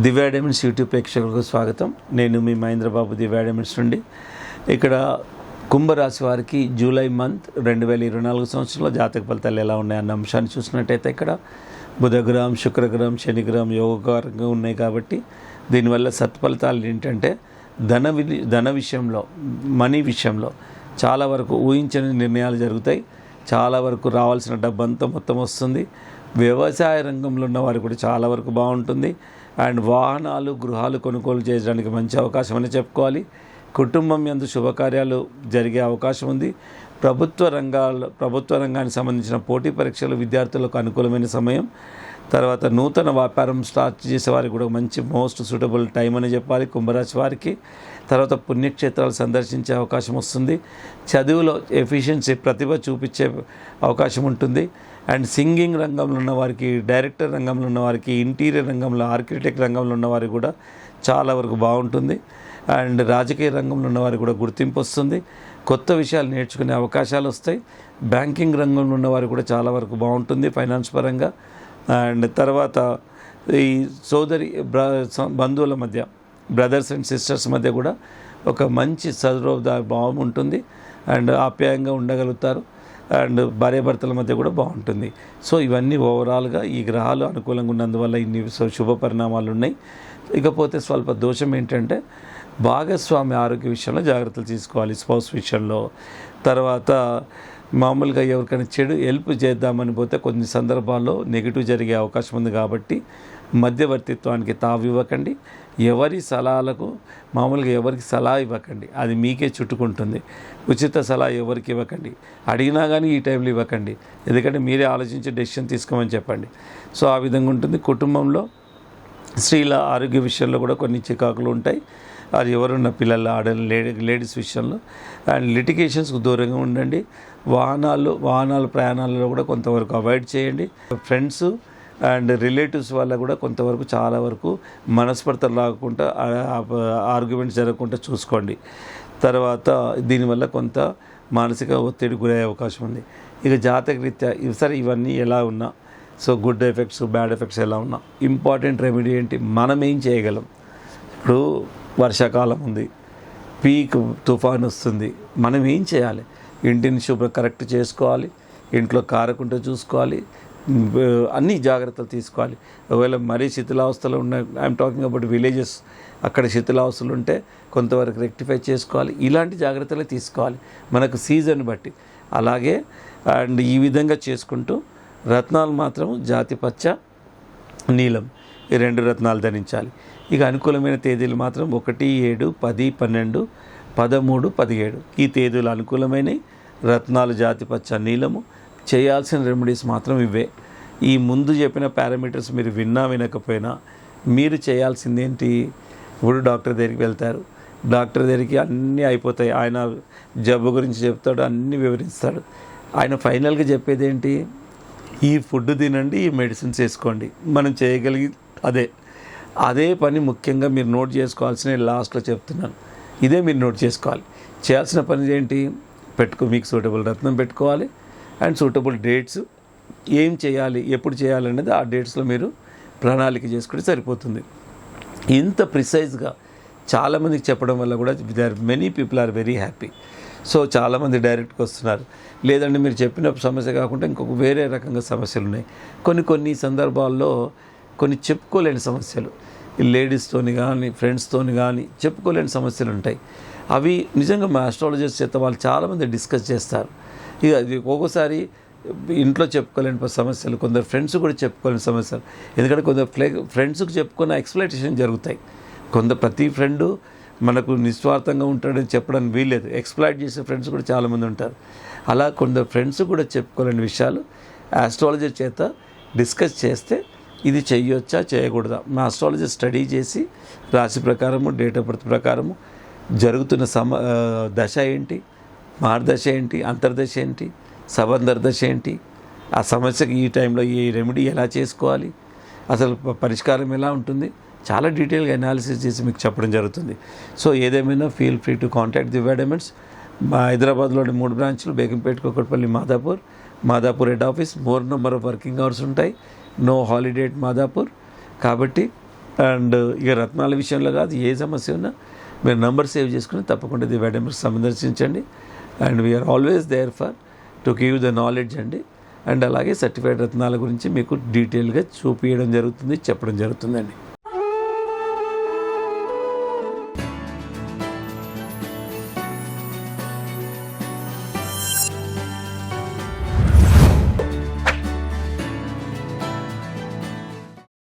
Divya diamonds YouTube ప్రేక్షకులకు స్వాగతం. నేను మీ మహేంద్రబాబు, దివ్యా డైమండ్స్ నుండి. ఇక్కడ కుంభరాశి వారికి జూలై మంత్ 2024 సంవత్సరంలో జాతక ఫలితాలు ఎలా ఉన్నాయన్న అంశాన్ని చూసినట్టయితే ఇక్కడ బుధగ్రహం, శుక్రగ్రహం, శనిగ్రహం యోగకారంగా ఉన్నాయి. కాబట్టి దీనివల్ల సత్ఫలితాలు ఏంటంటే ధన విషయంలో, మనీ విషయంలో చాలా వరకు ఊహించని నిర్ణయాలు జరుగుతాయి. చాలా వరకు రావాల్సిన డబ్బంతా మొత్తం వస్తుంది. వ్యవసాయ రంగంలో ఉన్న వారికి కూడా చాలా వరకు బాగుంటుంది. అండ్ వాహనాలు, గృహాలు కొనుగోలు చేయడానికి మంచి అవకాశం అని చెప్పుకోవాలి. కుటుంబం యందు శుభకార్యాలు జరిగే అవకాశం ఉంది. ప్రభుత్వ రంగానికి సంబంధించిన పోటీ పరీక్షలు విద్యార్థులకు అనుకూలమైన సమయం. తర్వాత నూతన వ్యాపారం స్టార్ట్ చేసే వారికి కూడా మంచి మోస్ట్ సూటబుల్ టైం అని చెప్పాలి కుంభరాశి వారికి. తర్వాత పుణ్యక్షేత్రాలు సందర్శించే అవకాశం వస్తుంది. చదువులో ఎఫిషియన్సీ, ప్రతిభ చూపించే అవకాశం ఉంటుంది. అండ్ సింగింగ్ రంగంలో ఉన్న వారికి, డైరెక్టర్ రంగంలో ఉన్న వారికి, ఇంటీరియర్ రంగంలో, ఆర్కిటెక్ట్ రంగంలో ఉన్న వారికి కూడా చాలా వరకు బాగుంటుంది. అండ్ రాజకీయ రంగంలో ఉన్న వారికి కూడా గుర్తింపు వస్తుంది. కొత్త విషయాలు నేర్చుకునే అవకాశాలు వస్తాయి. బ్యాంకింగ్ రంగంలో ఉన్న వారికి కూడా చాలా వరకు బాగుంటుంది ఫైనాన్స్ పరంగా. అండ్ తర్వాత ఈ బంధువుల మధ్య, బ్రదర్స్ అండ్ సిస్టర్స్ మధ్య కూడా ఒక మంచి భావం ఉంటుంది. అండ్ ఆప్యాయంగా ఉండగలుగుతారు. అండ్ భార్యాభర్తల మధ్య కూడా బాగుంటుంది. సో ఇవన్నీ ఓవరాల్గా ఈ గ్రహాలు అనుకూలంగా ఉన్నందువల్ల ఇన్ని శుభ పరిణామాలు ఉన్నాయి. ఇకపోతే స్వల్ప దోషం ఏంటంటే భాగస్వామి ఆరోగ్య విషయంలో జాగ్రత్తలు తీసుకోవాలి, స్పౌస్ విషయంలో. తర్వాత మామూలుగా ఎవరికైనా చెడు హెల్ప్ చేద్దామని పోతే కొన్ని సందర్భాల్లో నెగిటివ్ జరిగే అవకాశం ఉంది. కాబట్టి మధ్యవర్తిత్వానికి తావివ్వకండి. ఎవరికి సలహా ఇవ్వకండి, అది మీకే చుట్టుకుంటుంది. ఉచిత సలహా ఎవరికి ఇవ్వకండి. అడిగినా కానీ ఈ టైంలో ఇవ్వకండి, ఎందుకంటే మీరే ఆలోచించి డెసిషన్ తీసుకోమని చెప్పండి. సో ఆ విధంగా ఉంటుంది. కుటుంబంలో స్త్రీల ఆరోగ్య విషయంలో కూడా కొన్ని చికాకులు ఉంటాయి. అది ఎవరున్న పిల్లల లేడీస్ విషయంలో. అండ్ లిటిగేషన్స్కు దూరంగా ఉండండి. వాహనాల ప్రయాణాలలో కూడా కొంతవరకు అవాయిడ్ చేయండి. ఫ్రెండ్స్ అండ్ రిలేటివ్స్ వల్ల కూడా కొంతవరకు చాలా వరకు మనస్పర్ధలు రాకుండా, ఆర్గ్యుమెంట్స్ జరగకుండా చూసుకోండి. తర్వాత దీనివల్ల కొంత మానసిక ఒత్తిడి గురయ్యే అవకాశం ఉంది. ఇక జాతక రీత్యా సరే ఇవన్నీ ఎలా ఉన్నా, so good effects, bad effects ఎలా ఉన్నా, ఇంపార్టెంట్ రెమెడీ ఏంటి, మనం ఏం చేయగలం? ఇప్పుడు వర్షాకాలం ఉంది, పీక్ తుఫాన్ వస్తుంది, మనం ఏం చేయాలి? ఇంటిని కరెక్ట్ చేసుకోవాలి, ఇంట్లో కారకుంటూ చూసుకోవాలి, అన్ని జాగ్రత్తలు తీసుకోవాలి. ఒకవేళ మరీ శిథిలావస్థలు ఉన్న, ఐఎమ్ టాకింగ్ అబౌట్ విలేజెస్, అక్కడ శిథిలావస్థలు ఉంటే కొంతవరకు రెక్టిఫై చేసుకోవాలి. ఇలాంటి జాగ్రత్తలే తీసుకోవాలి మనకు సీజన్ బట్టి. అలాగే అండ్ ఈ విధంగా చేసుకుంటూ రత్నాలు మాత్రం జాతి పచ్చ, నీలం, ఈ 2 రత్నాలు ధరించాలి. ఇక అనుకూలమైన తేదీలు మాత్రం 1, 7, 10, 12, 13, 17 ఈ తేదీలు అనుకూలమైనవి. రత్నాలు జాతి పచ్చ, నీలము. చేయాల్సిన రెమెడీస్ మాత్రం ఇవే. ఈ ముందు చెప్పిన పారామీటర్స్ మీరు వినకపోయినా మీరు చేయాల్సింది ఏంటి? ఇప్పుడు డాక్టర్ దగ్గరికి వెళ్తారు, డాక్టర్ దగ్గరికి అన్నీ అయిపోతాయి. ఆయన జబ్బు గురించి చెప్తాడు, అన్నీ వివరిస్తాడు. ఆయన ఫైనల్గా చెప్పేది ఏంటి? ఈ ఫుడ్ తినండి, ఈ మెడిసిన్స్ వేసుకోండి. మనం చేయగలిగి అదే పని ముఖ్యంగా మీరు నోట్ చేసుకోవాల్సిన, లాస్ట్లో చెప్తున్నాను, ఇదే మీరు నోట్ చేసుకోవాలి. చేయాల్సిన పని ఏంటి? మీకు సూటబుల్ రత్నం పెట్టుకోవాలి. అండ్ సూటబుల్ డేట్స్, ఏం చేయాలి, ఎప్పుడు చేయాలనేది ఆ డేట్స్లో మీరు ప్రణాళిక చేసుకుంటే సరిపోతుంది. ఇంత ప్రిసైజ్గా చాలామందికి చెప్పడం వల్ల కూడా many people are very happy. So చాలామంది డైరెక్ట్గా వస్తున్నారు. లేదంటే మీరు చెప్పిన సమస్య కాకుండా ఇంకొక వేరే రకంగా సమస్యలు ఉన్నాయి. కొన్ని సందర్భాల్లో కొన్ని చెప్పుకోలేని సమస్యలు, లేడీస్తోని కానీ ఫ్రెండ్స్తోని కానీ చెప్పుకోలేని సమస్యలు ఉంటాయి. అవి నిజంగా మా ఆస్ట్రాలజర్స్ చేత వాళ్ళు చాలామంది డిస్కస్ చేస్తారు. ఇక అది ఒక్కోసారి ఇంట్లో చెప్పుకోలేని సమస్యలు, కొందరు ఫ్రెండ్స్ కూడా చెప్పుకోలేని సమస్యలు. ఎందుకంటే కొందరు ఫ్రెండ్స్కి చెప్పుకున్న ఎక్స్ప్లెనేషన్ జరుగుతాయి. ప్రతి ఫ్రెండు మనకు నిస్వార్థంగా ఉంటాడని చెప్పడానికి వీల్లేదు. ఎక్స్ప్లాయిట్ చేసే ఫ్రెండ్స్ కూడా చాలామంది ఉంటారు. అలా కొందరు ఫ్రెండ్స్ కూడా చెప్పుకోలేని విషయాలు ఆస్ట్రాలజర్ చేత డిస్కస్ చేస్తే ఇది చేయొచ్చా చేయకూడదా, మా ఆస్ట్రాలజర్ స్టడీ చేసి రాశి ప్రకారము, డేట్ ఆఫ్ బర్త్ ప్రకారము జరుగుతున్న దశ ఏంటి, మార్దశ ఏంటి, అంతర్దశ ఏంటి, సబంధర్దశ ఏంటి, ఆ సమస్యకి ఈ టైంలో ఈ రెమెడీ ఎలా చేసుకోవాలి, అసలు పరిష్కారం ఎలా ఉంటుంది, చాలా డీటెయిల్గా అనాలిసిస్ చేసి మీకు చెప్పడం జరుగుతుంది. సో ఏదేమైనా feel free to contact Divya diamonds. మా హైదరాబాద్లోని 3 బ్రాంచ్లు, Begumpet, Kukatpally, Madhapur head office. 4 number of working hours ఉంటాయి. No holiday Madhapur. కాబట్టి అండ్ ఇక రత్నాల విషయంలో కాదు, ఏ సమస్య ఉన్నా మీరు నంబర్ సేవ్ చేసుకుని తప్పకుండా దివ్య టెంపుల్స్ సందర్శించండి. And we are always there for to give the knowledge అండి. అండ్ అలాగే సర్టిఫైడ్ రత్నాల గురించి మీకు డీటెయిల్గా చూపించడం జరుగుతుంది, చెప్పడం జరుగుతుందండి.